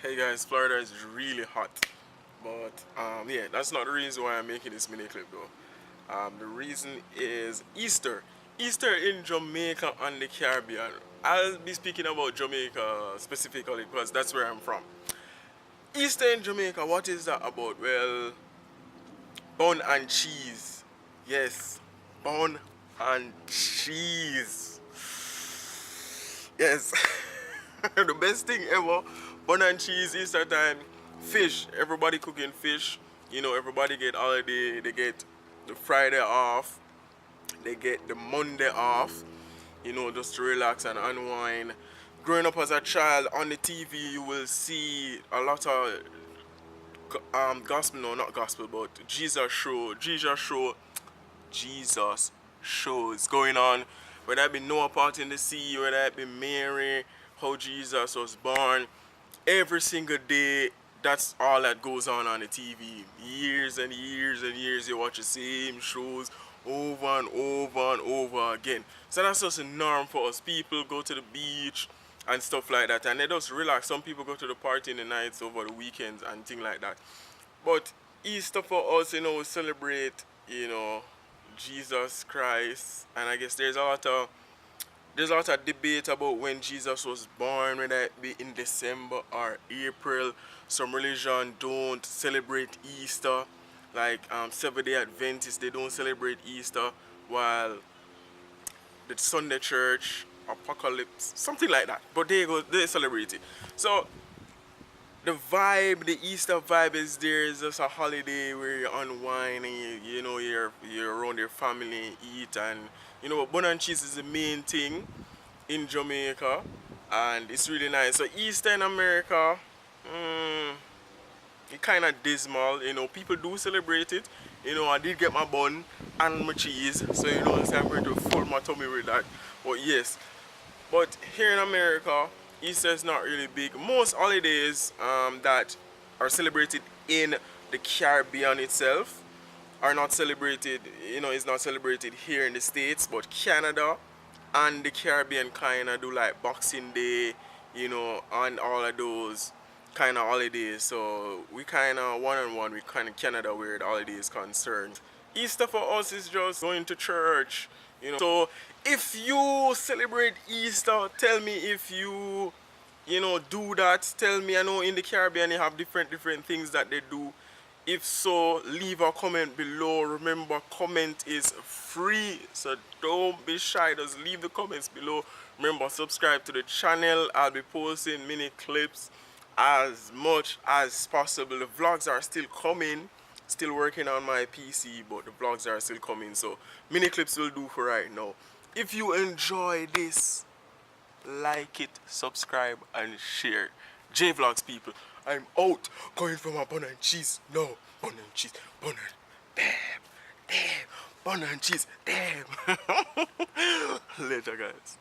Hey guys, Florida is really hot, but yeah, that's not the reason why I'm making this mini clip though. The reason is Easter. Easter in Jamaica and the Caribbean. I'll be speaking about Jamaica specifically because that's where I'm from. Easter in Jamaica, what is that about? Well, bun and cheese. Yes, bun and cheese. Yes. The best thing ever. Bun and cheese, Easter time. Fish. Everybody cooking fish. You know, everybody get holiday. They get the Friday off. They get the Monday off. You know, just to relax and unwind. Growing up as a child on the TV, you will see a lot of gospel, no, not gospel, but Jesus shows going on. Whether it be Noah part in the sea, whether it be Mary, how Jesus was born, every single day, that's all that goes on the TV. Years and years and years, you watch the same shows over and over and over again. So that's just a norm for us. People go to the beach and stuff like that, and they just relax. Some people go to the party in the nights over the weekends and things like that. But Easter for us, you know, we celebrate, you know, Jesus Christ, and I guess there's a lot of debate about when Jesus was born, whether it be in December or April. Some religion don't celebrate Easter, like Seventh-day Adventists, they don't celebrate Easter, while the Sunday Church, Apocalypse, something like that. But they celebrate it. So the vibe, the Easter vibe is there. It's just a holiday where you unwind and you know you're around your family, eat, and you know bun and cheese is the main thing in Jamaica, and it's really nice. So Easter in America, it kind of dismal. You know, people do celebrate it. You know, I did get my bun and my cheese, so you know, so I'm going to fill my tummy with that. But yes, but here in America, Easter is not really big. Most holidays that are celebrated in the Caribbean itself are not celebrated, you know, it's not celebrated here in the States, but Canada and the Caribbean kind of do like Boxing Day, you know, and all of those kind of holidays. So we kind of one on one with kind of Canada where the holiday is concerned. Easter for us is just going to church, you know. So if you celebrate Easter, tell me if you know, do that. Tell me. I know in the Caribbean they have different things that they do. If so, leave a comment below. Remember, comment is free, so don't be shy. Just leave the comments below. Remember, subscribe to the channel. I'll be posting mini clips as much as possible. The vlogs are still coming. Still working on my PC, but the vlogs are still coming. So mini clips will do for right now. If you enjoy this, like it, subscribe, and share. JVLOGS people, I'm out. Going for my bun and cheese. No, bun and cheese, bun and damn, bun and cheese, damn. Later, guys.